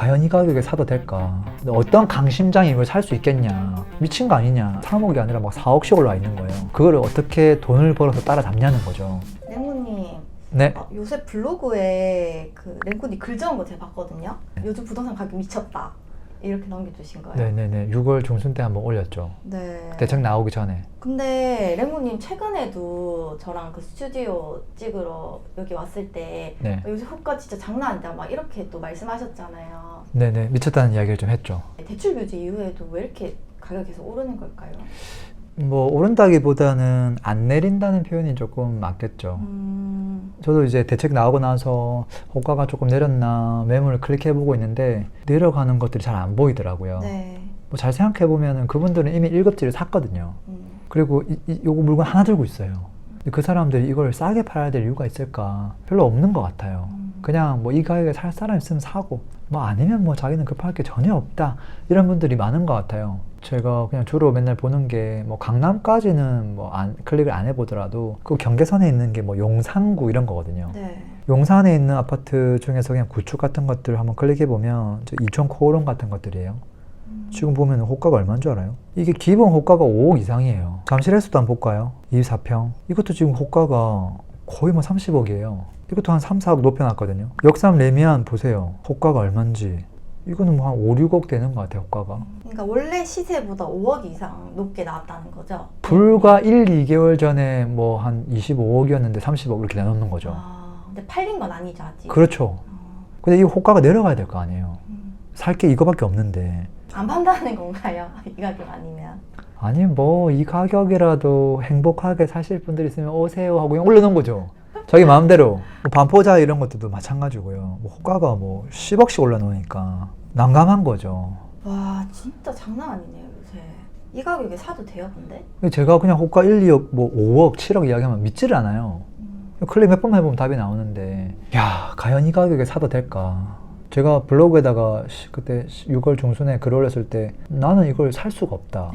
과연 이 가격에 사도 될까? 어떤 강심장이 이걸 살 수 있겠냐? 미친 거 아니냐? 3억이 아니라 막 4억씩 올라와 있는 거예요. 그거를 어떻게 돈을 벌어서 따라잡냐는 거죠. 랭구님, 네. 요새 블로그에 그 랭구님 글 적은 거 제가 봤거든요. 요즘 부동산 가격 미쳤다 이렇게 남겨주신 거예요. 네네네. 6월 중순 때 한번 올렸죠. 네. 대책 나오기 전에. 근데 랭구님 최근에도 저랑 그 스튜디오 찍으러 여기 왔을 때 네. 요새 호가 진짜 장난 아니다 막 이렇게 또 말씀하셨잖아요. 네네. 미쳤다는 이야기를 좀 했죠. 대출 규제 이후에도 왜 이렇게 가격이 계속 오르는 걸까요? 뭐 오른다기보다는 안 내린다는 표현이 조금 맞겠죠. 저도 이제 대책 나오고 나서 호가가 조금 내렸나 매물을 클릭해보고 있는데 내려가는 것들이 잘 안 보이더라고요. 네. 뭐 잘 생각해보면 그분들은 이미 1급지를 샀거든요. 그리고 요거 물건 하나 들고 있어요. 근데 그 사람들이 이걸 싸게 팔아야 될 이유가 있을까? 별로 없는 것 같아요. 그냥 뭐 이 가격에 살 사람 있으면 사고 뭐 아니면 뭐 자기는 급할 게 전혀 없다 이런 분들이 많은 것 같아요. 제가 그냥 주로 맨날 보는 게 뭐 강남까지는 뭐 클릭을 안 해보더라도 그 경계선에 있는 게 뭐 용산구 이런 거거든요. 네. 용산에 있는 아파트 중에서 그냥 구축 같은 것들 한번 클릭해보면 이촌 코오롱 같은 것들이에요. 지금 보면 호가가 얼마인 줄 알아요? 이게 기본 호가가 5억 이상이에요. 잠실에서도 한번 볼까요? 24평. 이것도 지금 호가가 거의 뭐 30억이에요. 이것도 한 3, 4억 높여놨거든요. 역삼 레미안 보세요. 호가가 얼마인지. 이거는 뭐 한 5, 6억 되는 것 같아요, 호가가. 그러니까 원래 시세보다 5억 이상 높게 나왔다는 거죠? 불과 1, 2개월 전에 뭐 한 25억이었는데 30억 이렇게 내놓는 거죠. 근데 팔린 건 아니죠, 아직? 그렇죠. 근데 이 호가가 내려가야 될 거 아니에요. 살 게 이거밖에 없는데. 안 판다는 건가요? 이 가격 아니면? 아니 뭐 이 가격이라도 행복하게 사실 분들 있으면 오세요 하고 그냥 올려놓은 거죠. 자기 마음대로. 뭐 반포자 이런 것들도 마찬가지고요. 뭐 호가가 뭐 10억씩 올려놓으니까 난감한 거죠. 와, 진짜 장난 아니네요, 요새. 이 가격에 사도 돼요, 근데? 제가 그냥 호가 1, 2억, 뭐 5억, 7억 이야기하면 믿지를 않아요. 클릭 몇 번만 해보면 답이 나오는데 야, 과연 이 가격에 사도 될까? 제가 블로그에다가 그때 6월 중순에 글 올렸을 때 나는 이걸 살 수가 없다.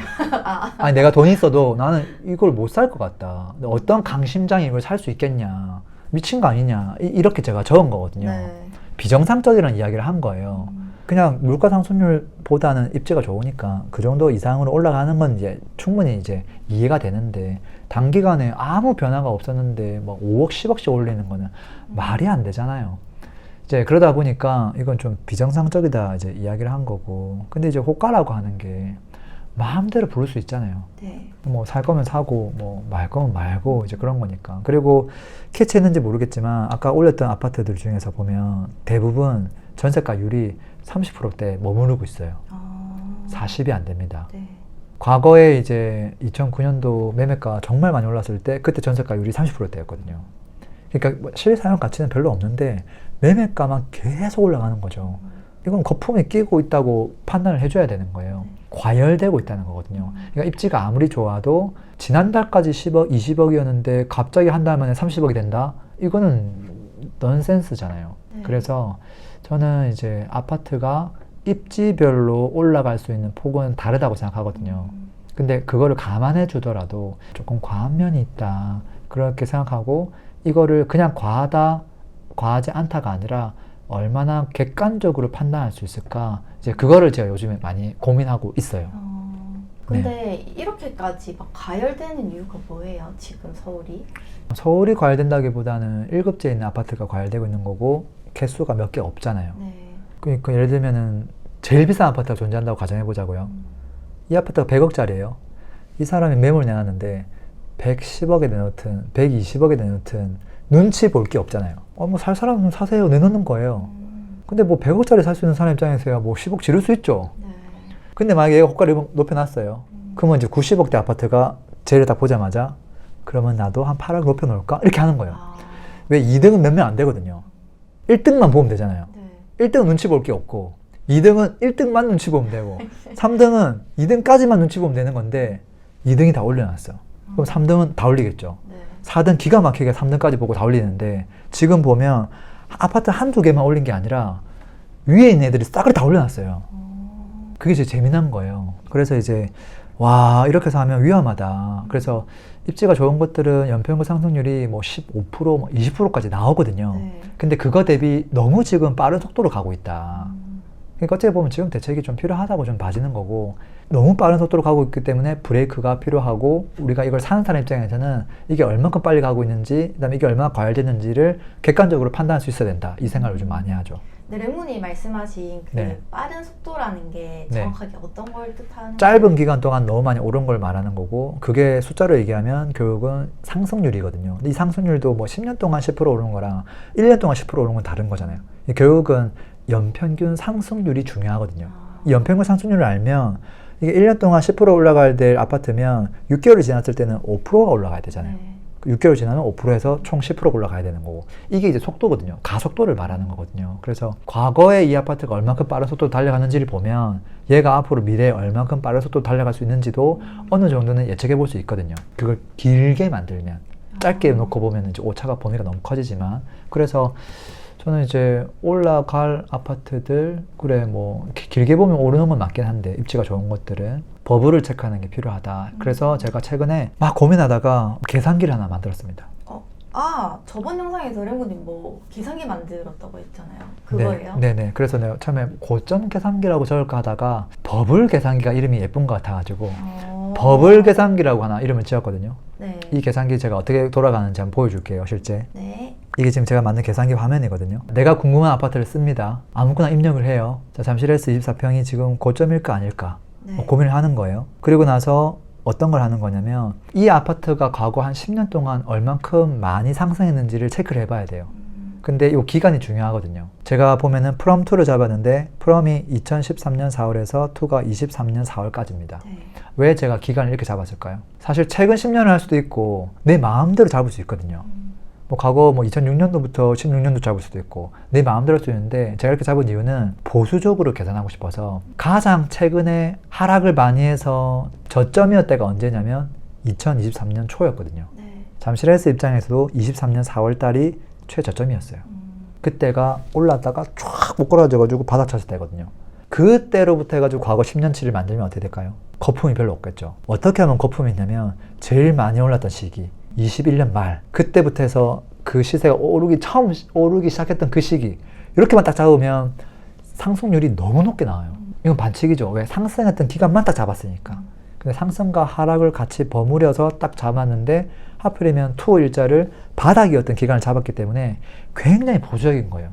아니 내가 돈이 있어도 나는 이걸 못 살 것 같다. 어떤 강심장이 이걸 살 수 있겠냐. 미친 거 아니냐. 이렇게 제가 적은 거거든요. 네. 비정상적이라는 이야기를 한 거예요. 그냥 물가 상승률보다는 입지가 좋으니까 그 정도 이상으로 올라가는 건 이제 충분히 이제 이해가 되는데 단기간에 아무 변화가 없었는데 뭐 5억, 10억씩 올리는 거는 말이 안 되잖아요. 이제 그러다 보니까 이건 좀 비정상적이다 이제 이야기를 한 거고. 근데 이제 호가라고 하는 게 마음대로 부를 수 있잖아요. 네. 뭐 살 거면 사고 뭐 말 거면 말고 이제 그런 거니까. 그리고 캐치했는지 모르겠지만 아까 올렸던 아파트들 중에서 보면 대부분 전세가율이 30%대 머무르고 있어요. 40이 안 됩니다. 네. 과거에 이제 2009년도 매매가 정말 많이 올랐을 때 그때 전세가율이 30%대였거든요. 그러니까 뭐 실사용 가치는 별로 없는데 매매가만 계속 올라가는 거죠. 이건 거품에 끼고 있다고 판단을 해줘야 되는 거예요. 과열되고 있다는 거거든요. 그러니까 입지가 아무리 좋아도 지난달까지 10억, 20억이었는데 갑자기 한 달 만에 30억이 된다? 이거는 넌센스잖아요. 네. 그래서 저는 이제 아파트가 입지별로 올라갈 수 있는 폭은 다르다고 생각하거든요. 근데 그거를 감안해 주더라도 조금 과한 면이 있다. 그렇게 생각하고 이거를 그냥 과하지 않다가 아니라 얼마나 객관적으로 판단할 수 있을까 이제 그거를 제가 요즘에 많이 고민하고 있어요. 근데 이렇게까지 막 가열되는 이유가 뭐예요? 지금 서울이? 서울이 과열된다기보다는 1급지에 있는 아파트가 과열되고 있는 거고 개수가 몇 개 없잖아요. 네. 그러니까 예를 들면은 제일 비싼 아파트가 존재한다고 가정해 보자고요. 이 아파트가 100억짜리예요. 이 사람이 매물을 내놨는데 110억에 내놓든 120억에 내놓든 눈치 볼 게 없잖아요. 뭐 살 사람은 사세요. 내놓는 거예요. 근데 뭐 100억짜리 살 수 있는 사람 입장에서야 뭐 10억 지를 수 있죠. 네. 근데 만약에 호가를 높여놨어요. 그러면 이제 90억대 아파트가 제일 딱 보자마자 그러면 나도 한 8억 높여놓을까? 이렇게 하는 거예요. 왜 2등은 몇 명 안 되거든요. 1등만 보면 되잖아요. 네. 1등은 눈치 볼 게 없고 2등은 1등만 눈치 보면 되고 3등은 2등까지만 눈치 보면 되는 건데 2등이 다 올려놨어. 그럼 3등은 다 올리겠죠. 네. 4등 기가 막히게 3등까지 보고 다 올리는데 지금 보면 아파트 한두 개만 올린 게 아니라 위에 있는 애들이 싸그리 다 올려놨어요. 그게 제일 재미난 거예요. 그래서 이제 와 이렇게 해서 하면 위험하다. 그래서 입지가 좋은 것들은 연평균 상승률이 뭐 15%, 뭐 20%까지 나오거든요. 네. 근데 그거 대비 너무 지금 빠른 속도로 가고 있다. 그러니까 어떻게 보면 지금 대책이 좀 필요하다고 좀 봐지는 거고, 너무 빠른 속도로 가고 있기 때문에 브레이크가 필요하고, 우리가 이걸 사는 사람 입장에서는 이게 얼만큼 빨리 가고 있는지, 그다음에 이게 얼마나 과열됐는지를 객관적으로 판단할 수 있어야 된다. 이 생각을 좀 많이 하죠. 네, 랭군이 말씀하신 그 네. 빠른 속도라는 게 네. 정확하게 어떤 걸 뜻하는 짧은 기간 동안 너무 많이 오른 걸 말하는 거고, 그게 숫자로 얘기하면 결국은 상승률이거든요. 근데 이 상승률도 뭐 10년 동안 10% 오른 거랑 1년 동안 10% 오른 건 다른 거잖아요. 결국은 연평균 상승률이 중요하거든요. 이 연평균 상승률을 알면 이게 1년 동안 10% 올라가야 될 아파트면 6개월이 지났을 때는 5%가 올라가야 되잖아요. 네. 6개월 지나면 5%에서 총 10% 올라가야 되는 거고, 이게 이제 속도거든요. 가속도를 말하는 거거든요. 그래서 과거에 이 아파트가 얼만큼 빠른 속도로 달려가는지를 보면 얘가 앞으로 미래에 얼만큼 빠른 속도로 달려갈 수 있는지도 어느 정도는 예측해 볼 수 있거든요. 그걸 길게 만들면, 짧게 놓고 보면 이제 오차가 범위가 너무 커지지만, 그래서 저는 이제 올라갈 아파트들, 그래 뭐 길게 보면 오르는 건 맞긴 한데 입지가 좋은 것들은 버블을 체크하는 게 필요하다. 그래서 제가 최근에 막 고민하다가 계산기를 하나 만들었습니다. 저번 영상에서 랭군님 뭐 계산기 만들었다고 했잖아요. 그거예요? 네네. 그래서 내가 처음에 고점 계산기라고 적을까 하다가 버블 계산기가 이름이 예쁜 것 같아가지고 버블 계산기라고 하나 이름을 지었거든요. 네. 이 계산기 제가 어떻게 돌아가는지 한번 보여줄게요, 실제. 네. 이게 지금 제가 만든 계산기 화면이거든요. 내가 궁금한 아파트를 씁니다. 아무거나 입력을 해요. 자, 잠실에서 24평이 지금 고점일까 아닐까 네. 고민을 하는 거예요. 그리고 나서 어떤 걸 하는 거냐면 이 아파트가 과거 한 10년 동안 얼만큼 많이 상승했는지를 체크를 해봐야 돼요. 근데 이 기간이 중요하거든요. 제가 보면은 from 2를 잡았는데 from이 2013년 4월에서 2가 23년 4월까지입니다. 네. 왜 제가 기간을 이렇게 잡았을까요? 사실 최근 10년을 할 수도 있고 내 마음대로 잡을 수 있거든요. 뭐 과거 뭐 2006년도부터 16년도 잡을 수도 있고 내 마음대로 할 수 있는데, 제가 이렇게 잡은 이유는 보수적으로 계산하고 싶어서 가장 최근에 하락을 많이 해서 저점이었 때가 언제냐면 2023년 초였거든요. 네. 잠실에서 입장에서도 23년 4월 달이 최저점이었어요. 그때가 올랐다가 쫙 목걸어져가지고 바닥 쳤을 때거든요. 그때로부터 해가지고 과거 10년치를 만들면 어떻게 될까요? 거품이 별로 없겠죠. 어떻게 하면 거품이 있냐면 제일 많이 올랐던 시기 21년 말, 그때부터 해서 그 시세가 처음 오르기 시작했던 그 시기, 이렇게만 딱 잡으면 상승률이 너무 높게 나와요. 이건 반칙이죠. 왜? 상승했던 기간만 딱 잡았으니까. 근데 상승과 하락을 같이 버무려서 딱 잡았는데 하필이면 투 일자를 바닥이었던 기간을 잡았기 때문에 굉장히 보수적인 거예요.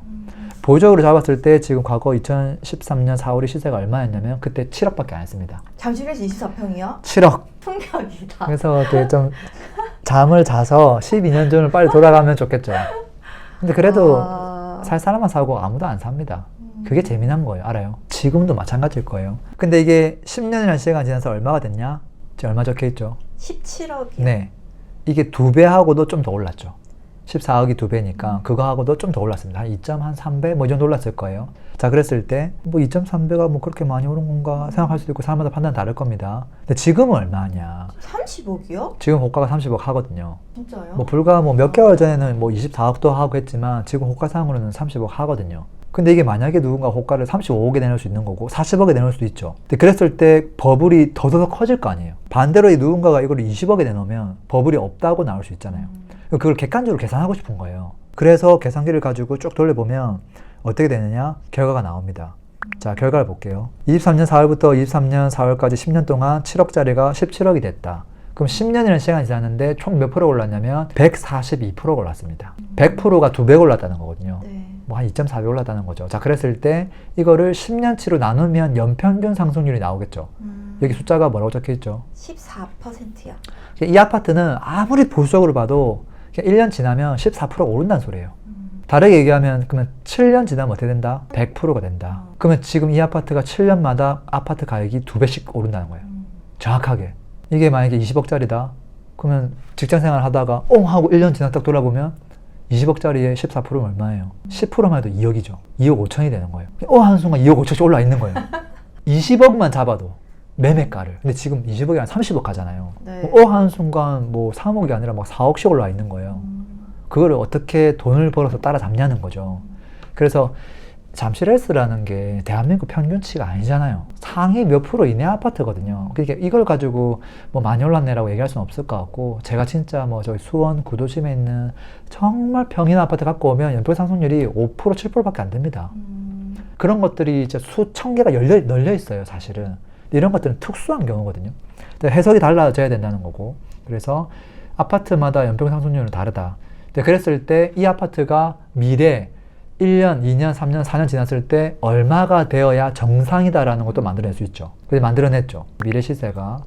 보수적으로 잡았을 때 지금 과거 2013년 4월의 시세가 얼마였냐면 그때 7억밖에 안 했습니다. 잠실에서 24평이요? 7억. 충격이다. 그래서 되게 좀 잠을 자서 12년 전으로 빨리 돌아가면 좋겠죠. 근데 그래도 살 사람만 사고 아무도 안 삽니다. 그게 재미난 거예요. 알아요? 지금도 마찬가지일 거예요. 근데 이게 10년이라는 시간이 지나서 얼마가 됐냐? 지금 얼마 적혀 있죠? 17억이요. 네. 이게 2배하고도 좀 더 올랐죠. 14억이 2배니까 그거하고도 좀 더 올랐습니다. 한 2.3배 뭐 이 정도 올랐을 거예요. 자, 그랬을 때 뭐 2.3배가 뭐 그렇게 많이 오른 건가 생각할 수도 있고 사람마다 판단은 다를 겁니다. 근데 지금은 얼마냐? 30억이요? 지금 호가가 30억 하거든요. 진짜요? 뭐 불과 뭐 몇 개월 전에는 뭐 24억도 하고 했지만 지금 호가상으로는 30억 하거든요. 근데 이게 만약에 누군가 호가를 35억에 내놓을 수 있는 거고 40억에 내놓을 수도 있죠. 근데 그랬을 때 버블이 더더더 커질 거 아니에요. 반대로 이 누군가가 이걸 20억에 내놓으면 버블이 없다고 나올 수 있잖아요. 그걸 객관적으로 계산하고 싶은 거예요. 그래서 계산기를 가지고 쭉 돌려보면 어떻게 되느냐? 결과가 나옵니다. 자, 결과를 볼게요. 23년 4월부터 23년 4월까지 10년 동안 7억짜리가 17억이 됐다. 그럼 10년이라는 시간이 지났는데 총 몇 프로 올랐냐면 142%가 올랐습니다. 100%가 2배 올랐다는 거거든요. 네. 뭐 한 2.4배 올랐다는 거죠. 자, 그랬을 때 이거를 10년치로 나누면 연평균 상승률이 나오겠죠. 여기 숫자가 뭐라고 적혀 있죠? 14%요. 이 아파트는 아무리 보수적으로 봐도 1년 지나면 14%가 오른다는 소리예요. 다르게 얘기하면 그러면 7년 지나면 어떻게 된다? 100%가 된다. 그러면 지금 이 아파트가 7년마다 아파트 가격이 2배씩 오른다는 거예요. 정확하게. 이게 만약에 20억짜리다. 그러면 직장생활 하다가 하고 1년 지나 딱 돌아보면 20억짜리에 14%면 얼마예요? 10%만 해도 2억이죠. 2억 5천이 되는 거예요. 하는 순간 2억 5천이 올라 있는 거예요. 20억만 잡아도 매매가를. 근데 지금 20억이 아니라 30억 가잖아요. 네. 하는 순간 뭐 3억이 아니라 막 4억씩 올라 있는 거예요. 그거를 어떻게 돈을 벌어서 따라잡냐는 거죠. 그래서 잠실S라는 게 대한민국 평균치가 아니잖아요. 상위 몇 프로 이내 아파트거든요. 그러니까 이걸 가지고 뭐 많이 올랐네라고 얘기할 수는 없을 것 같고, 제가 진짜 뭐 저기 수원 구도심에 있는 정말 평인 아파트 갖고 오면 연평 상승률이 5% 7%밖에 안 됩니다. 그런 것들이 이제 수천 개가 널려 있어요, 사실은. 이런 것들은 특수한 경우거든요. 해석이 달라져야 된다는 거고. 그래서 아파트마다 연평 상승률은 다르다. 그랬을 때 이 아파트가 미래 1년, 2년, 3년, 4년 지났을 때 얼마가 되어야 정상이다라는 것도 만들어낼 수 있죠. 그래서 만들어냈죠. 미래 시세가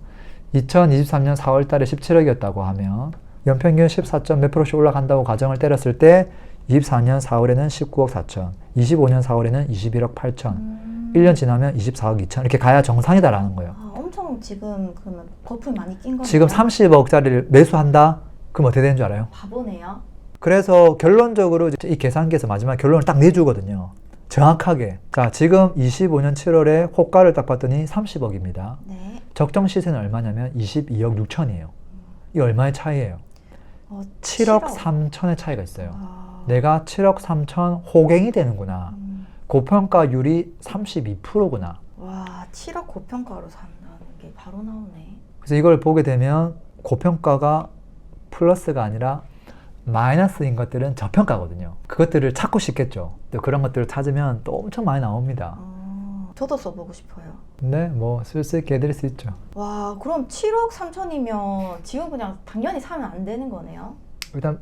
2023년 4월 달에 17억이었다고 하면 연평균 14점 몇 프로씩 올라간다고 가정을 때렸을 때 24년 4월에는 19억 4천, 25년 4월에는 21억 8천, 1년 지나면 24억 2천 이렇게 가야 정상이다라는 거예요. 아, 엄청 지금 그러면 버프 많이 낀 거네요. 지금 30억짜리를 매수한다? 그럼 어떻게 되는 줄 알아요? 바보네요. 그래서 결론적으로 이 계산기에서 마지막 결론을 딱 내주거든요. 정확하게. 자, 지금 25년 7월에 호가를 딱 봤더니 30억입니다. 네. 적정 시세는 얼마냐면 22억 6천이에요. 이 얼마의 차이예요? 7억 3천의 차이가 있어요. 내가 7억 3천 호갱이 되는구나. 고평가율이 32%구나. 와, 7억 고평가로 산다는 게 바로 나오네. 그래서 이걸 보게 되면 고평가가 플러스가 아니라 마이너스인 것들은 저평가거든요. 그것들을 찾고 싶겠죠. 또 그런 것들을 찾으면 또 엄청 많이 나옵니다. 저도 써보고 싶어요. 네, 뭐 쓸 수 있게 해드릴 수 있죠. 와, 그럼 7억 3천이면 지금 그냥 당연히 사면 안 되는 거네요? 일단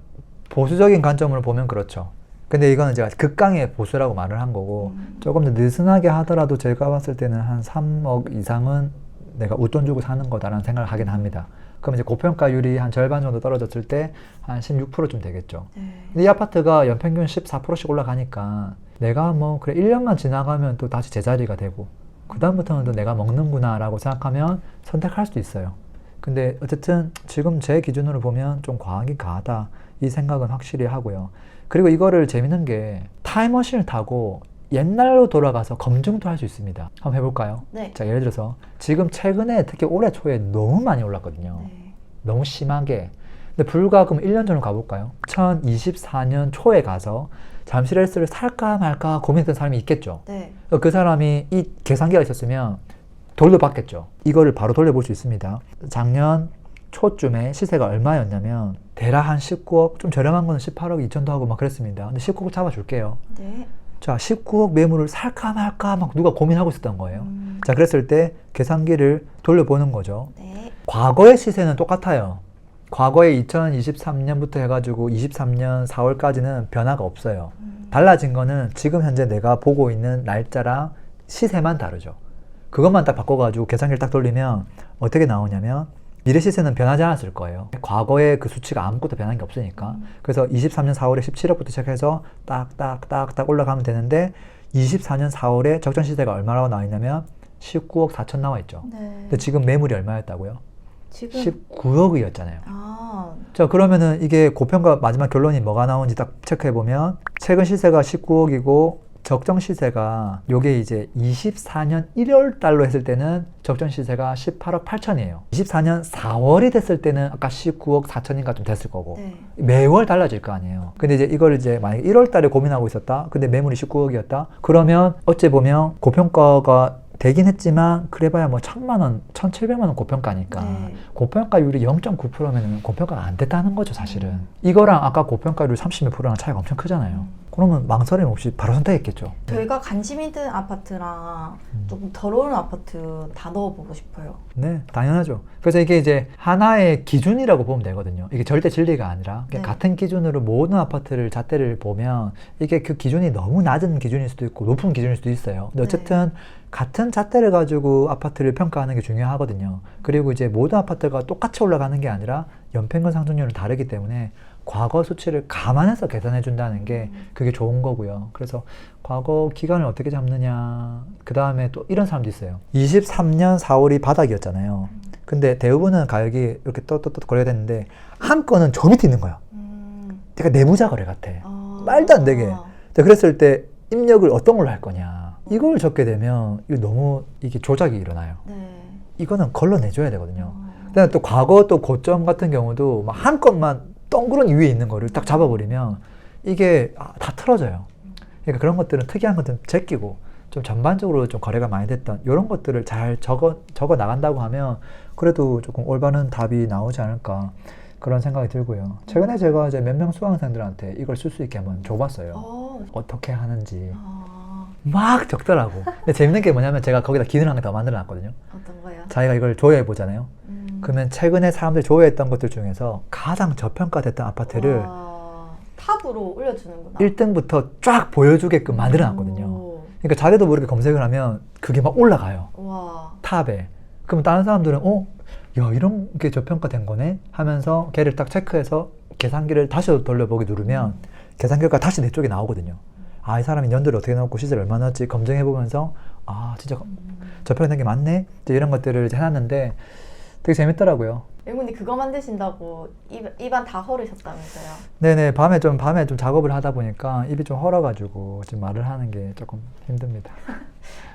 보수적인 관점으로 보면 그렇죠. 근데 이거는 제가 극강의 보수라고 말을 한 거고 조금 더 느슨하게 하더라도 제가 봤을 때는 한 3억 이상은 내가 웃돈 주고 사는 거다라는 생각을 하긴 합니다. 그럼 이제 고평가율이 한 절반 정도 떨어졌을 때 한 16%좀 되겠죠. 네. 근데 이 아파트가 연평균 14%씩 올라가니까 내가 뭐 그래 1년만 지나가면 또 다시 제자리가 되고 그 다음부터는 또 내가 먹는구나 라고 생각하면 선택할 수도 있어요. 근데 어쨌든 지금 제 기준으로 보면 좀 과하긴 과하다 이 생각은 확실히 하고요. 그리고 이거를 재밌는 게 타임머신을 타고 옛날로 돌아가서 검증도 할 수 있습니다. 한번 해볼까요? 네. 자, 예를 들어서 지금 최근에 특히 올해 초에 너무 많이 올랐거든요. 네. 너무 심하게. 근데 불과 그럼 1년 전으로 가볼까요? 2024년 초에 가서 잠실헬스를 살까 말까 고민했던 사람이 있겠죠. 네. 그 사람이 이 계산기가 있었으면 돌려받겠죠. 이거를 바로 돌려볼 수 있습니다. 작년 초쯤에 시세가 얼마였냐면 대략 한 19억, 좀 저렴한 거는 18억 2천도 하고 막 그랬습니다. 근데 19억 잡아줄게요. 네. 자, 19억 매물을 살까 말까 막 누가 고민하고 있었던 거예요. 자, 그랬을 때 계산기를 돌려보는 거죠. 네. 과거의 시세는 똑같아요. 과거에 2023년부터 해가지고 23년 4월까지는 변화가 없어요. 달라진 거는 지금 현재 내가 보고 있는 날짜랑 시세만 다르죠. 그것만 딱 바꿔가지고 계산기를 딱 돌리면 어떻게 나오냐면 미래 시세는 변하지 않았을 거예요. 과거의 그 수치가 아무것도 변한 게 없으니까. 그래서 23년 4월에 17억부터 시작해서 딱딱딱딱 올라가면 되는데 24년 4월에 적정 시세가 얼마라고 나와 있냐면 19억 4천 나와 있죠. 네. 근데 지금 매물이 얼마였다고요? 지금 19억이었잖아요. 아, 자, 그러면은 이게 고평가 마지막 결론이 뭐가 나오는지 딱 체크해보면 최근 시세가 19억이고 적정 시세가 요게 이제 24년 1월 달로 했을 때는 적정 시세가 18억 8천이에요. 24년 4월이 됐을 때는 아까 19억 4천인가 좀 됐을 거고 네. 매월 달라질 거 아니에요. 근데 이제 이걸 이제 만약에 1월 달에 고민하고 있었다. 근데 매물이 19억이었다. 그러면 어찌 보면 고평가가 되긴 했지만 그래봐야 뭐 1,000만 원, 1,700만 원 고평가니까 네. 고평가율이 0.9%면 고평가가 안 됐다는 거죠, 사실은. 이거랑 아까 고평가율 30몇 프로랑 차이가 엄청 크잖아요. 그러면 망설임 없이 바로 선택했겠죠. 저희가 관심 있는 아파트랑 조금 더러운 아파트 다 넣어보고 싶어요. 네, 당연하죠. 그래서 이게 이제 하나의 기준이라고 보면 되거든요. 이게 절대 진리가 아니라 네. 같은 기준으로 모든 아파트를 잣대를 보면 이게 그 기준이 너무 낮은 기준일 수도 있고 높은 기준일 수도 있어요. 근데 어쨌든 같은 잣대를 가지고 아파트를 평가하는 게 중요하거든요. 그리고 이제 모든 아파트가 똑같이 올라가는 게 아니라 연평균 상승률은 다르기 때문에 과거 수치를 감안해서 계산해 준다는 게 그게 좋은 거고요. 그래서 과거 기간을 어떻게 잡느냐. 그 다음에 또 이런 사람도 있어요. 23년 4월이 바닥이었잖아요. 근데 대부분은 가격이 이렇게 또 거래가 됐는데 한 건은 저 밑에 있는 거야. 내가 내부자 거래 같아. 말도 안 되게. 그랬을 때 입력을 어떤 걸로 할 거냐. 이걸 적게 되면 이거 너무 이게 조작이 일어나요. 네. 이거는 걸러내줘야 되거든요. 그다음에 또 과거 또 고점 같은 경우도 막 한 건만 덩그러니 위에 있는 거를 딱 잡아버리면 이게 다 틀어져요. 그러니까 그런 것들은 특이한 것들은 제끼고 좀 전반적으로 좀 거래가 많이 됐던 이런 것들을 잘 적어 나간다고 하면 그래도 조금 올바른 답이 나오지 않을까 그런 생각이 들고요. 최근에 제가 이제 몇 명 수강생들한테 이걸 쓸 수 있게 한번 줘봤어요. 어떻게 하는지. 막 적더라고. 근데 재밌는 게 뭐냐면 제가 거기다 기능을 한 개 더 만들어 놨거든요. 어떤 거요? 자기가 이걸 조회해 보잖아요. 그러면 최근에 사람들이 조회했던 것들 중에서 가장 저평가됐던 아파트를 와, 탑으로 올려주는구나. 1등부터 쫙 보여주게끔 만들어 놨거든요. 오. 그러니까 자기도 모르게 검색을 하면 그게 막 올라가요. 와. 탑에. 그럼 다른 사람들은 야, 이런 게 저평가된 거네 하면서 걔를 딱 체크해서 계산기를 다시 돌려보기 누르면 계산 결과 다시 내 쪽에 나오거든요. 아, 이 사람이 연도를 어떻게 넣었고 시세를 얼마나 넣었지 검증해보면서 아, 진짜 저평가된 게 맞네? 이제 이런 것들을 이제 해놨는데 되게 재밌더라고요. 맹군이 그거 만드신다고 입안 다 허르셨다면서요? 네네, 밤에 좀 작업을 하다 보니까 입이 좀 헐어가지고 지금 말을 하는 게 조금 힘듭니다.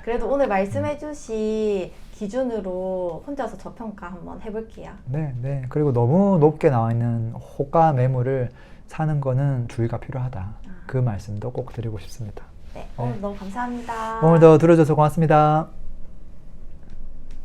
그래도 오늘 말씀해주신 기준으로 혼자서 저평가 한번 해볼게요. 네. 그리고 너무 높게 나와 있는 호가 매물을 사는 거는 주의가 필요하다. 그 말씀도 꼭 드리고 싶습니다. 네, 오늘 너무 감사합니다. 오늘도 들어줘서 고맙습니다.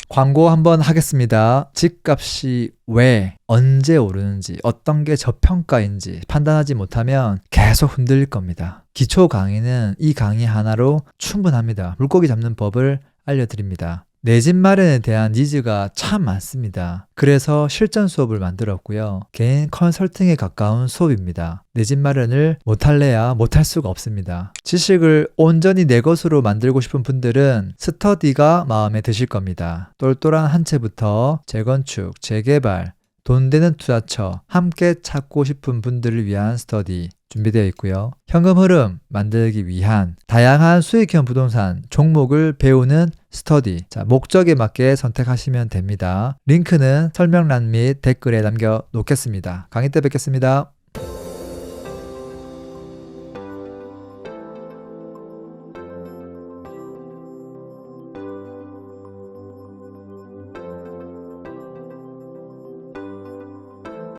광고 한번 하겠습니다. 집값이 왜, 언제 오르는지, 어떤 게 저평가인지 판단하지 못하면 계속 흔들릴 겁니다. 기초 강의는 이 강의 하나로 충분합니다. 물고기 잡는 법을 알려드립니다. 내 집 마련에 대한 니즈가 참 많습니다. 그래서 실전 수업을 만들었고요. 개인 컨설팅에 가까운 수업입니다. 내 집 마련을 못할래야 못할 수가 없습니다. 지식을 온전히 내 것으로 만들고 싶은 분들은 스터디가 마음에 드실 겁니다. 똘똘한 한 채부터 재건축, 재개발, 돈 되는 투자처 함께 찾고 싶은 분들을 위한 스터디 준비되어 있고요. 현금 흐름 만들기 위한 다양한 수익형 부동산 종목을 배우는 스터디. 자, 목적에 맞게 선택하시면 됩니다. 링크는 설명란 및 댓글에 남겨 놓겠습니다. 강의 때 뵙겠습니다.